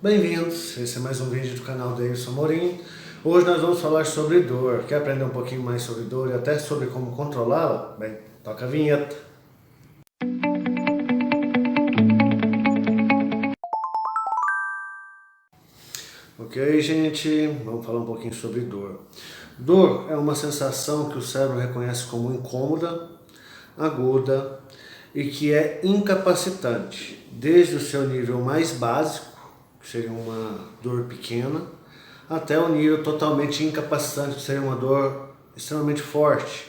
Bem-vindos, esse é mais um vídeo do canal Deilson Amorim. Hoje nós vamos falar sobre dor. Quer aprender um pouquinho mais sobre dor e até sobre como controlá-la? Bem, toca a vinheta. Ok, gente, vamos falar um pouquinho sobre dor. Dor é uma sensação que o cérebro reconhece como incômoda, aguda e que é incapacitante, desde o seu nível mais básico, que seria uma dor pequena, até o nível totalmente incapacitante, que seria uma dor extremamente forte.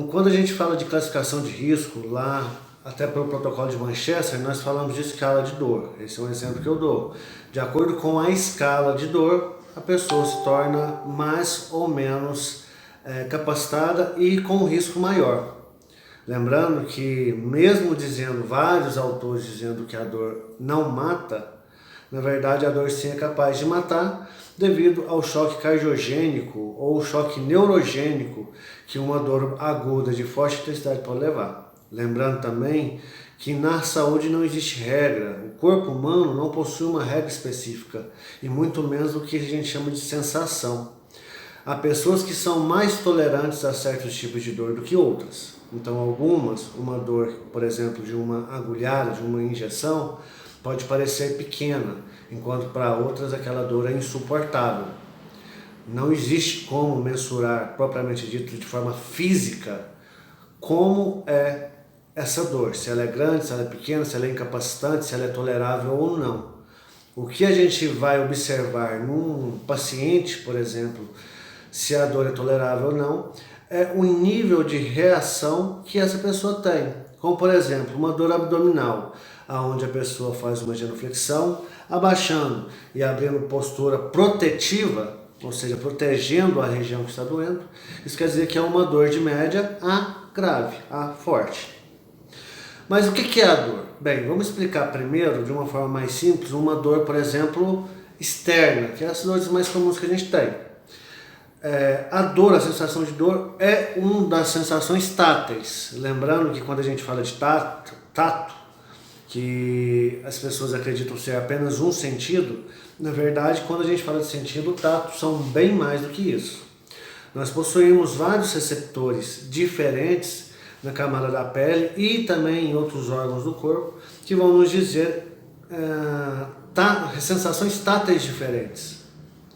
Quando a gente fala de classificação de risco, lá até pelo protocolo de Manchester, nós falamos de escala de dor. Esse é um exemplo que eu dou. De acordo com a escala de dor, a pessoa se torna mais ou menos capacitada e com um risco maior. Lembrando que mesmo dizendo, vários autores dizendo que a dor não mata, na verdade a dor sim é capaz de matar devido ao choque cardiogênico ou choque neurogênico que uma dor aguda de forte intensidade pode levar. Lembrando também que na saúde não existe regra, o corpo humano não possui uma regra específica e muito menos o que a gente chama de sensação. Há pessoas que são mais tolerantes a certos tipos de dor do que outras. Então algumas, uma dor, por exemplo, de uma agulhada, de uma injeção, pode parecer pequena, enquanto para outras aquela dor é insuportável. Não existe como mensurar, propriamente dito, de forma física, como é essa dor, se ela é grande, se ela é pequena, se ela é incapacitante, se ela é tolerável ou não. O que a gente vai observar num paciente, por exemplo, se a dor é tolerável ou não, é o nível de reação que essa pessoa tem. Como, por exemplo, uma dor abdominal, onde a pessoa faz uma genuflexão, abaixando e abrindo postura protetiva, ou seja, protegendo a região que está doendo. Isso quer dizer que é uma dor de média a grave, a forte. Mas o que é a dor? Bem, vamos explicar primeiro, de uma forma mais simples, uma dor, por exemplo, externa, que é as dores mais comuns que a gente tem. A dor, a sensação de dor, é uma das sensações táteis. Lembrando que quando a gente fala de tato, que as pessoas acreditam ser apenas um sentido, na verdade, quando a gente fala de sentido, o tato são bem mais do que isso. Nós possuímos vários receptores diferentes na camada da pele e também em outros órgãos do corpo que vão nos dizer sensações táteis diferentes.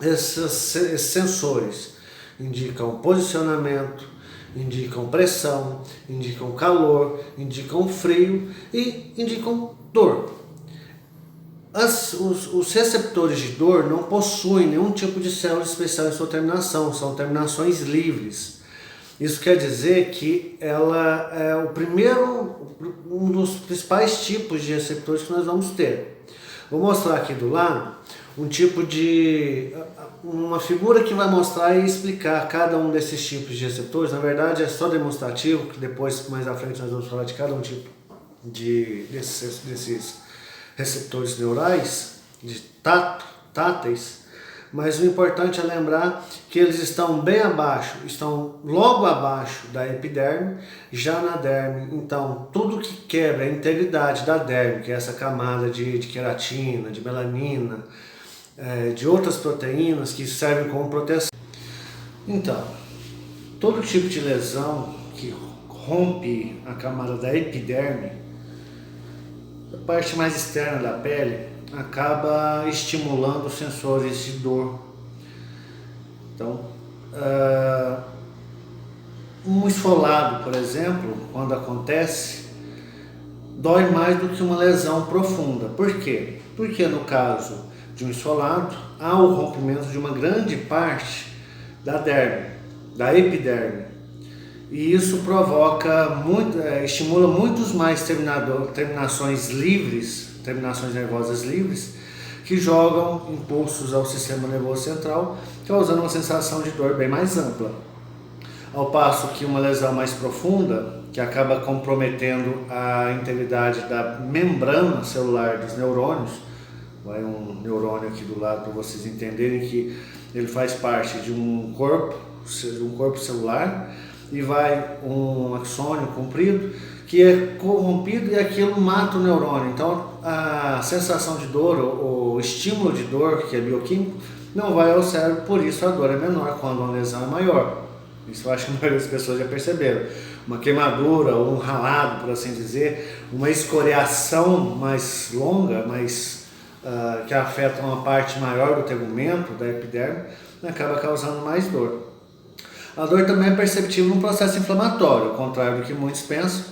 Esses sensores indicam posicionamento, indicam pressão, indicam calor, indicam frio e indicam dor. Os receptores de dor não possuem nenhum tipo de célula especial em sua terminação, são terminações livres. Isso quer dizer que ela é um dos principais tipos de receptores que nós vamos ter. Vou mostrar aqui do lado uma figura que vai mostrar e explicar cada um desses tipos de receptores. Na verdade é só demonstrativo, que depois mais à frente nós vamos falar de cada um tipo desses receptores neurais, de táteis, mas o importante é lembrar que eles estão bem abaixo, estão logo abaixo da epiderme, já na derme. Então tudo que quebra a integridade da derme, que é essa camada de queratina, de melanina, de outras proteínas que servem como proteção. Então, todo tipo de lesão que rompe a camada da epiderme, a parte mais externa da pele, acaba estimulando os sensores de dor. Então, um esfolado, por exemplo, quando acontece, dói mais do que uma lesão profunda. Por quê? Porque no caso de um esfolado, há o rompimento de uma grande parte da derme, da epiderme. E isso estimula muitos mais terminações nervosas livres, que jogam impulsos ao sistema nervoso central, causando uma sensação de dor bem mais ampla. Ao passo que uma lesão mais profunda, que acaba comprometendo a integridade da membrana celular dos neurônios, vai um neurônio aqui do lado para vocês entenderem que ele faz parte de um corpo celular, e vai um axônio comprido que é corrompido e aquilo mata o neurônio. Então a sensação de dor, o estímulo de dor, que é bioquímico, não vai ao cérebro, por isso a dor é menor quando a lesão é maior. Isso eu acho que a maioria das pessoas já perceberam. Uma queimadura ou um ralado, por assim dizer, uma escoriação mais longa, que afeta uma parte maior do tegumento, da epiderme, acaba causando mais dor. A dor também é perceptível no processo inflamatório, ao contrário do que muitos pensam.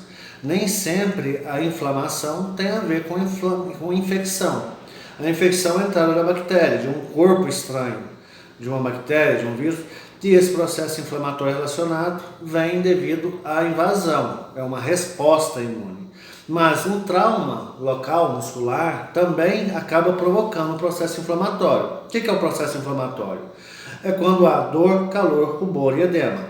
Nem sempre a inflamação tem a ver com infecção. A infecção é a entrada da bactéria, de um corpo estranho, de uma bactéria, de um vírus, e esse processo inflamatório relacionado vem devido à invasão, é uma resposta imune. Mas um trauma local, muscular, também acaba provocando um processo inflamatório. O que é o processo inflamatório? É quando há dor, calor, rubor e edema.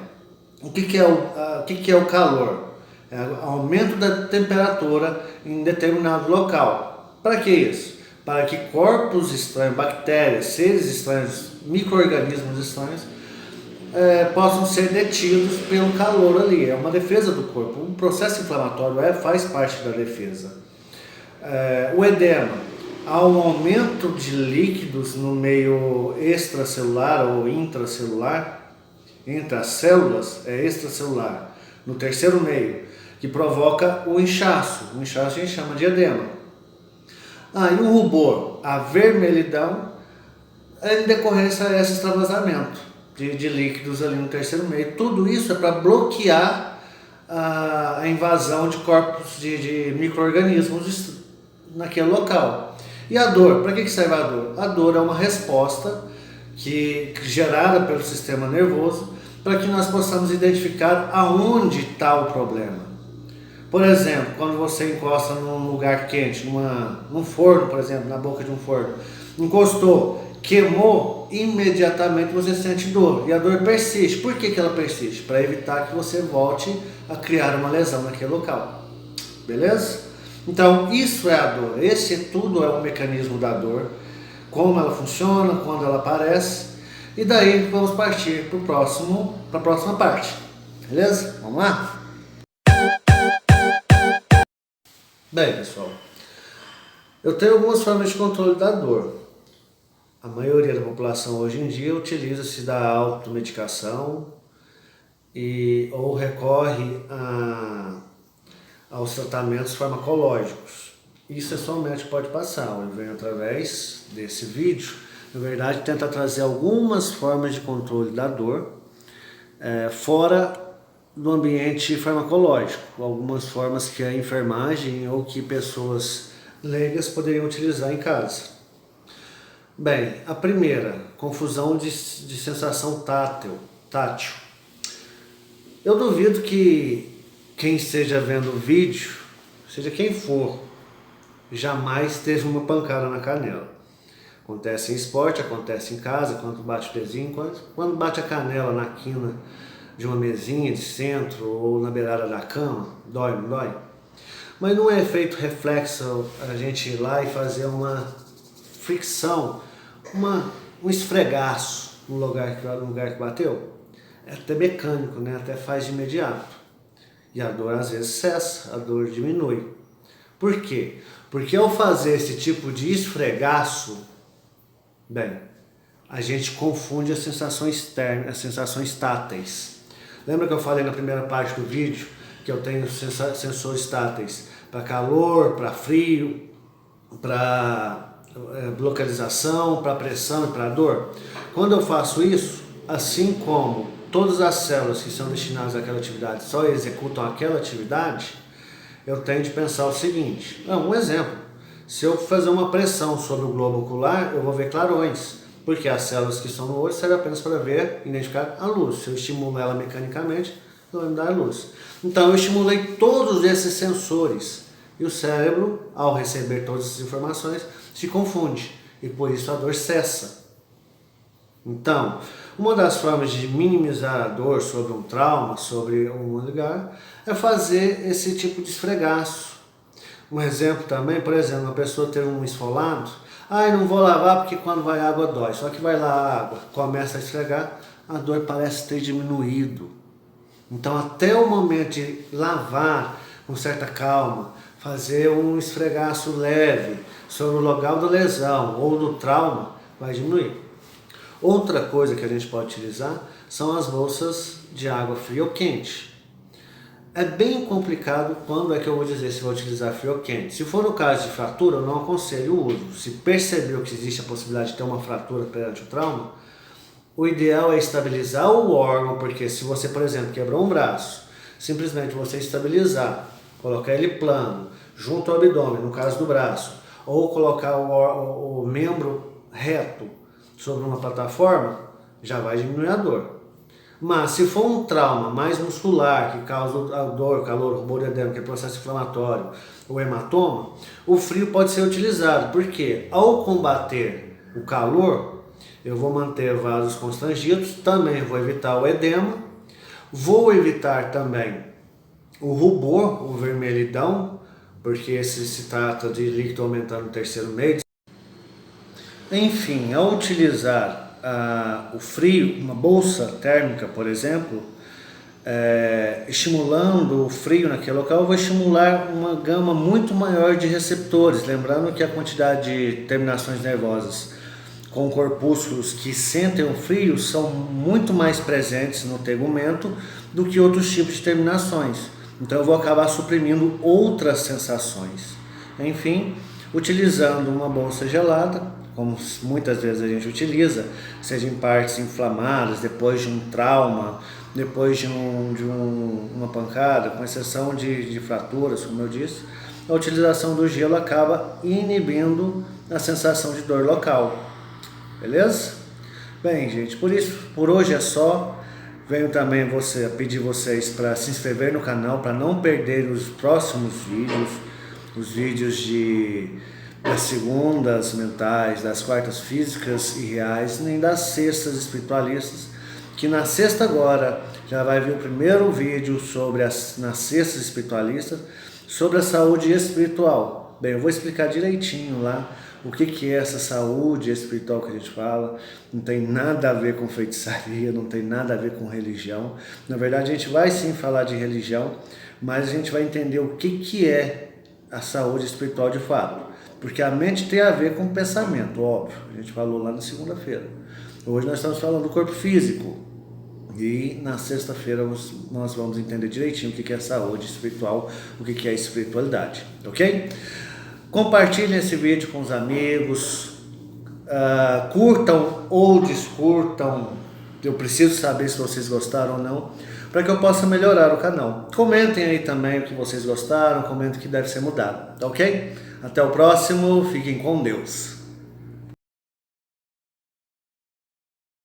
O que é o calor? É o aumento da temperatura em determinado local. Para que isso? Para que corpos estranhos, bactérias, seres estranhos, micro-organismos estranhos, possam ser detidos pelo calor ali. É uma defesa do corpo. Um processo inflamatório faz parte da defesa. O edema. Há um aumento de líquidos no meio extracelular ou intracelular, entre as células é extracelular, no terceiro meio, que provoca o inchaço. O inchaço a gente chama de edema. E o rubor, a vermelhidão, é em decorrência a esse extravasamento de líquidos ali no terceiro meio. Tudo isso é para bloquear a invasão de corpos de micro-organismos naquele local. E a dor, para que serve a dor? A dor é uma resposta gerada pelo sistema nervoso para que nós possamos identificar aonde está o problema. Por exemplo, quando você encosta num lugar quente, num forno, por exemplo, na boca de um forno, encostou, queimou, imediatamente você sente dor. E a dor persiste. Por que ela persiste? Para evitar que você volte a criar uma lesão naquele local. Beleza? Então, isso é a dor. Esse tudo é um mecanismo da dor. Como ela funciona, quando ela aparece. E daí vamos partir para a próxima parte. Beleza? Vamos lá? Bem, pessoal, eu tenho algumas formas de controle da dor. A maioria da população hoje em dia utiliza-se da automedicação ou recorre aos tratamentos farmacológicos. Isso é só o médico pode passar. Eu venho através desse vídeo, na verdade, tentar trazer algumas formas de controle da dor fora do ambiente farmacológico, algumas formas que a enfermagem ou que pessoas leigas poderiam utilizar em casa. Bem, a primeira, confusão de sensação tátil. Eu duvido que quem esteja vendo o vídeo, seja quem for, jamais teve uma pancada na canela. Acontece em esporte, acontece em casa, quando bate o pezinho, quando bate a canela na quina de uma mesinha de centro ou na beirada da cama, dói, não dói? Mas não é efeito reflexo a gente ir lá e fazer uma fricção, um esfregaço no lugar que bateu. É até mecânico, né? Até faz de imediato. E a dor às vezes cessa, a dor diminui. Por quê? Porque ao fazer esse tipo de esfregaço, bem, a gente confunde as sensações térmicas, as sensações táteis. Lembra que eu falei na primeira parte do vídeo que eu tenho sensores táteis para calor, para frio, para localização, para pressão e para dor? Quando eu faço isso, assim como todas as células que são destinadas àquela atividade só executam aquela atividade, eu tenho de pensar o seguinte, um exemplo, se eu fazer uma pressão sobre o globo ocular, eu vou ver clarões, porque as células que estão no olho servem apenas para ver, identificar a luz. Se eu estimulo ela mecanicamente, ela vai me dar luz. Então eu estimulei todos esses sensores e o cérebro, ao receber todas essas informações, se confunde e por isso a dor cessa. Então, uma das formas de minimizar a dor sobre um trauma, sobre um lugar, é fazer esse tipo de esfregaço. Um exemplo também, por exemplo, uma pessoa ter um esfolado, não vou lavar porque quando vai água dói, só que vai lá a água, começa a esfregar, a dor parece ter diminuído. Então até o momento de lavar com certa calma, fazer um esfregaço leve sobre o local da lesão ou do trauma, vai diminuir. Outra coisa que a gente pode utilizar são as bolsas de água fria ou quente. É bem complicado quando é que eu vou dizer se vou utilizar frio ou quente. Se for no caso de fratura, eu não aconselho o uso. Se percebeu que existe a possibilidade de ter uma fratura perante o trauma, o ideal é estabilizar o órgão, porque se você, por exemplo, quebrou um braço, simplesmente você estabilizar, colocar ele plano, junto ao abdômen, no caso do braço, ou colocar o membro reto sobre uma plataforma, já vai diminuir a dor. Mas se for um trauma mais muscular, que causa a dor, calor, rubor edema, que é processo inflamatório, ou hematoma, o frio pode ser utilizado, porque ao combater o calor, eu vou manter vasos constrangidos, também vou evitar o edema, vou evitar também o rubor, o vermelhidão, porque esse se trata de líquido aumentando no terceiro mês. Enfim, ao utilizar o frio, uma bolsa térmica, por exemplo, estimulando o frio naquele local, vai estimular uma gama muito maior de receptores. Lembrando que a quantidade de terminações nervosas com corpúsculos que sentem o frio são muito mais presentes no tegumento do que outros tipos de terminações. Então eu vou acabar suprimindo outras sensações. Enfim, utilizando uma bolsa gelada, como muitas vezes a gente utiliza, seja em partes inflamadas, depois de um trauma, depois de uma pancada, com exceção de fraturas, como eu disse, a utilização do gelo acaba inibindo a sensação de dor local. Beleza? Bem, gente, por hoje é só. Venho também pedir vocês para se inscrever no canal, para não perder os próximos vídeos, os vídeos das segundas mentais, das quartas físicas e reais, nem das sextas espiritualistas, que na sexta agora já vai vir o primeiro vídeo nas sextas espiritualistas, sobre a saúde espiritual. Bem, eu vou explicar direitinho lá o que é essa saúde espiritual que a gente fala. Não tem nada a ver com feitiçaria, não tem nada a ver com religião. Na verdade, a gente vai sim falar de religião, mas a gente vai entender o que é a saúde espiritual de fato. Porque a mente tem a ver com o pensamento, óbvio. A gente falou lá na segunda-feira. Hoje nós estamos falando do corpo físico. E na sexta-feira nós vamos entender direitinho o que é saúde espiritual, o que é espiritualidade, ok? Compartilhem esse vídeo com os amigos, curtam ou descurtam, eu preciso saber se vocês gostaram ou não, para que eu possa melhorar o canal. Comentem aí também o que vocês gostaram, comentem o que deve ser mudado, ok? Até o próximo, fiquem com Deus.